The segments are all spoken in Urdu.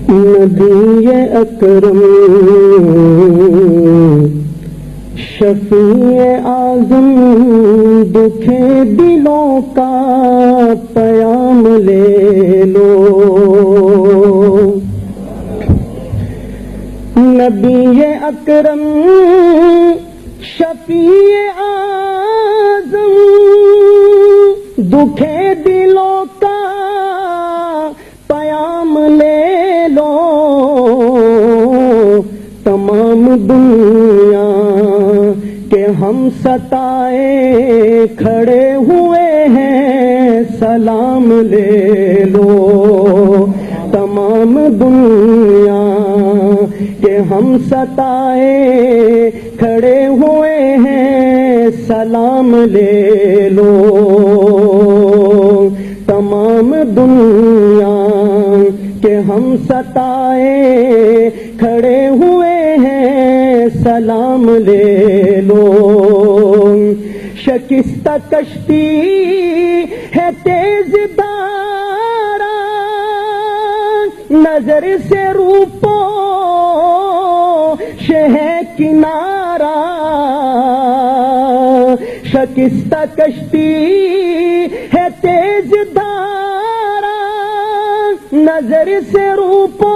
نبی اکرم شفیع اعظم دکھے دلوں کا پیام لے لو. نبی اکرم شفیع اعظم دکھے دلوں کا پیام لے لو. تمام دنیا کہ ہم ستائے کھڑے ہوئے ہیں سلام لے لو. تمام دنیا کہ ہم ستائے کھڑے ہوئے ہیں سلام لے لو. تمام دنیا کہ ہم ستائے کھڑے ہوئے ہیں سلام لے لو. شکستہ کشتی ہے تیز دھارا نظر سے روپو ہے کنارہ. شکستہ کشتی ہے تیز دھارا نظر سے روپو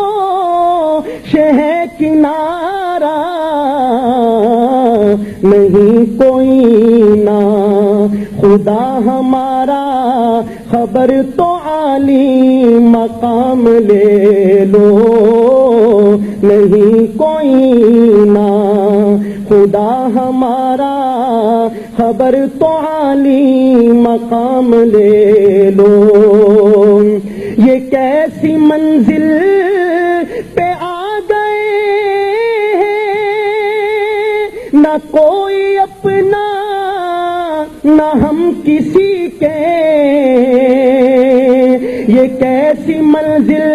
ہے کنارہ. نہیں کوئی نہ خدا ہمارا خبر تو عالی مقام لے لو. نہیں کوئی نہ خدا ہمارا خبر تو عالی مقام لے لو. یہ کیسی منزل پہ آ گئے ہیں نہ کوئی اپنا نہ ہم کسی کے. یہ کیسی منزل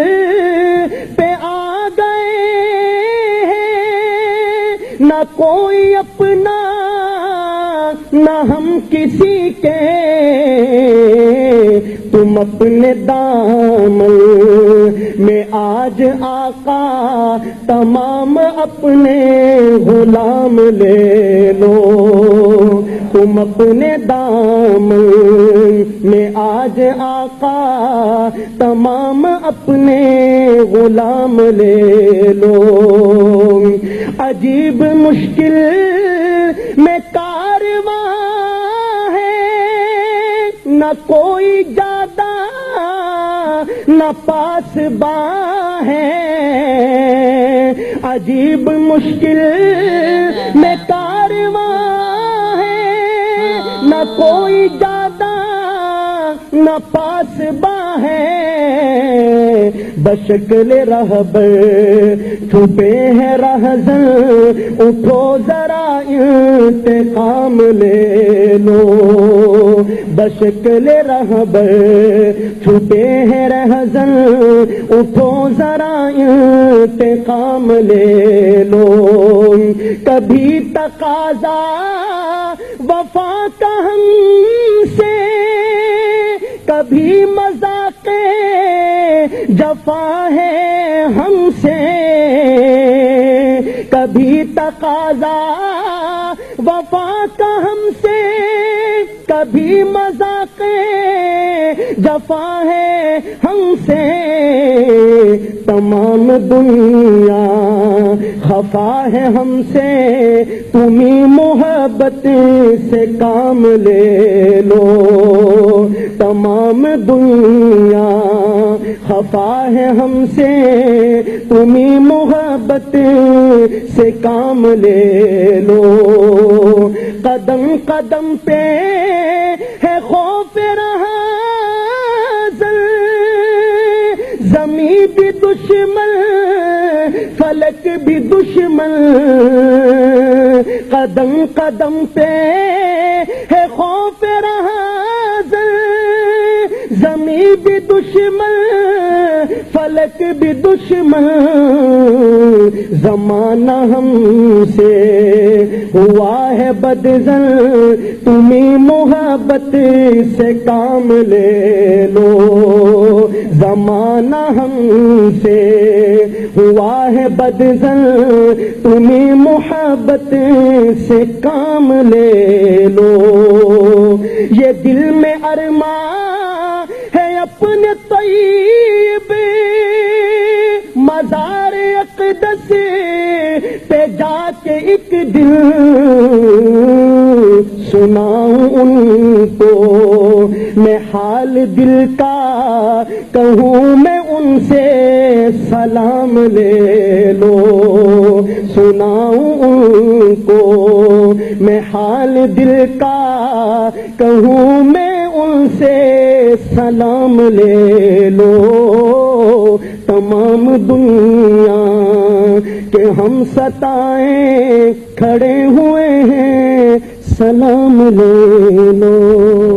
پہ آ گئے ہیں نہ کوئی اپنا نہ ہم کسی کے. تم اپنے دامن میں آج آقا تمام اپنے غلام لے لو. تم اپنے دامن میں آج آقا تمام اپنے غلام لے لو. عجیب مشکل میں کارواں نہ کوئی جادہ نہ پاسباں ہے. عجیب مشکل میں کارواں ہے نہ کوئی جادہ نہ پاسباں ہے. بشکل رہبر چھپے ہیں رہزن اٹھو ذرا انتقام لے لو. بشکل رہبر چھپے ہیں رہزن اٹھو ذرا انتقام لے لو. کبھی تقاضا وفا کا ہم سے کبھی مذاق جفا ہے ہم سے. کبھی تقاضا وفا کا ہم سے کبھی مذاق جفا ہے ہم سے. تمام دنیا خفا ہے ہم سے تمہیں محبت سے کام لے لو. تمام دنیا خفا ہے ہم سے تمہیں محبت سے کام لے لو. قدم قدم پہ ہے خوف رہا زمین بھی دشمن فلک بھی دشمن. قدم قدم پہ ہے خوف رہا زمین بھی دشمن فلک بھی دشمن، زمانہ ہم سے ہوا ہے بدزن، تمہیں محبت سے کام لے لو، زمانہ ہم سے ہوا ہے بدزن، تمہیں محبت سے کام لے لو، یہ دل میں ارماں ہے اپنے طیب مزار اقدس پہ جا کے ایک دل سناؤں ان کو میں حال دل کا، کہوں میں ان سے سلام لے لو، سناؤں ان کو میں حال دل کا، کہوں میں ان سے سلام لے لو، تمام دنیا کہ ہم ستائیں کھڑے ہوئے ہیں، سلام لے لو۔